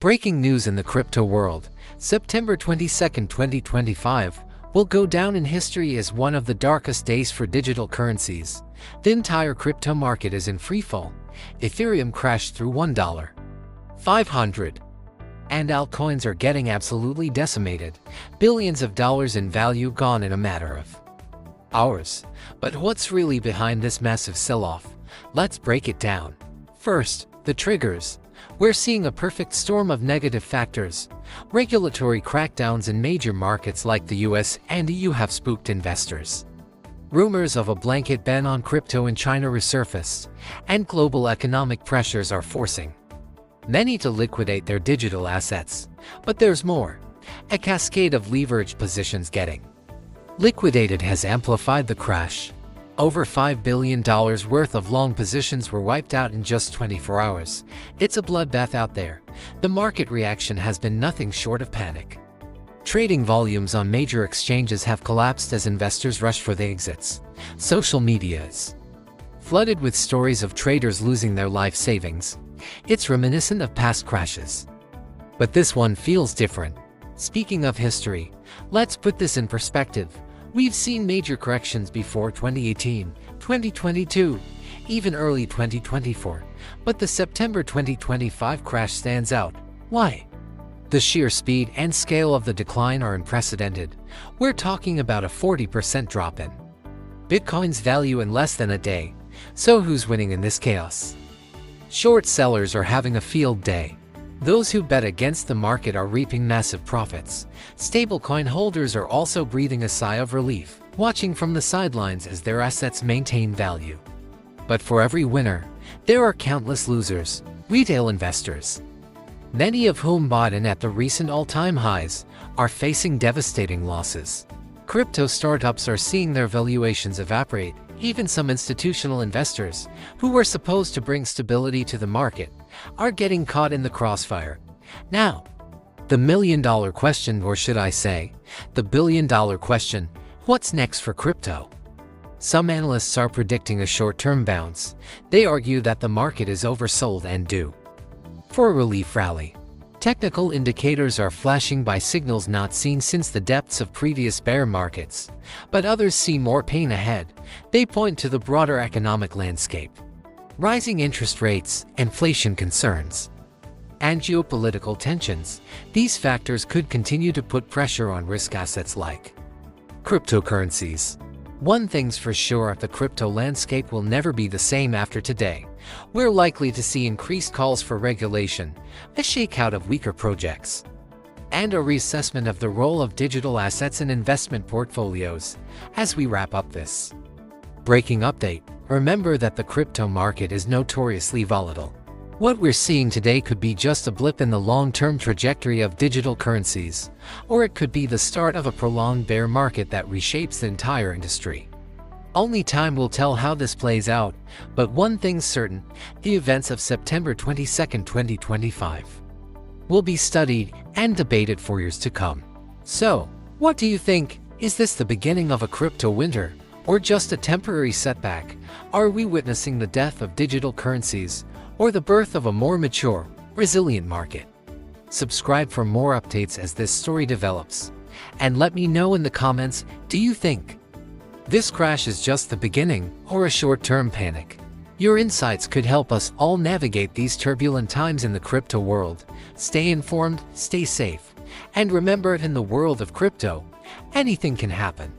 Breaking news in the crypto world, September 22, 2025, will go down in history as one of the darkest days for digital currencies. The entire crypto market is in freefall. Ethereum crashed through $1.500. And altcoins are getting absolutely decimated. Billions of dollars in value gone in a matter of hours. But what's really behind this massive sell-off? Let's break it down. First, the triggers. We're seeing a perfect storm of negative factors. Regulatory crackdowns in major markets like the US and EU have spooked investors. Rumors of a blanket ban on crypto in China resurfaced, and global economic pressures are forcing many to liquidate their digital assets. But there's more. A cascade of leveraged positions getting liquidated has amplified the crash. Over $5 billion worth of long positions were wiped out in just 24 hours. It's a bloodbath out there. The market reaction has been nothing short of panic. Trading volumes on major exchanges have collapsed as investors rush for the exits. Social media is flooded with stories of traders losing their life savings. It's reminiscent of past crashes. But this one feels different. Speaking of history, let's put this in perspective. We've seen major corrections before 2018, 2022, even early 2024, but the September 2025 crash stands out. Why? The sheer speed and scale of the decline are unprecedented. We're talking about a 40% drop in Bitcoin's value in less than a day. So who's winning in this chaos? Short sellers are having a field day. Those who bet against the market are reaping massive profits. Stablecoin holders are also breathing a sigh of relief, watching from the sidelines as their assets maintain value. But for every winner, there are countless losers, retail investors, many of whom bought in at the recent all-time highs, are facing devastating losses. Crypto startups are seeing their valuations evaporate. Even some institutional investors, who were supposed to bring stability to the market, are getting caught in the crossfire. Now, the million-dollar question, or should I say, the billion-dollar question, what's next for crypto? Some analysts are predicting a short-term bounce. They argue that the market is oversold and due for a relief rally. Technical indicators are flashing by signals not seen since the depths of previous bear markets, but others see more pain ahead. They point to the broader economic landscape. Rising interest rates, inflation concerns, and geopolitical tensions. These factors could continue to put pressure on risk assets like cryptocurrencies. One thing's for sure, the crypto landscape will never be the same after today. We're likely to see increased calls for regulation, a shakeout of weaker projects, and a reassessment of the role of digital assets in investment portfolios. As we wrap up this breaking update, remember that the crypto market is notoriously volatile. What we're seeing today could be just a blip in the long-term trajectory of digital currencies, or it could be the start of a prolonged bear market that reshapes the entire industry. Only time will tell how this plays out, but one thing's certain: the events of September 22, 2025 will be studied and debated for years to come. So, what do you think? Is this the beginning of a crypto winter, or just a temporary setback? Are we witnessing the death of digital currencies, or the birth of a more mature, resilient market? Subscribe for more updates as this story develops. And let me know in the comments, do you think this crash is just the beginning, or a short-term panic? Your insights could help us all navigate these turbulent times in the crypto world. Stay informed, stay safe, and remember, in the world of crypto, anything can happen.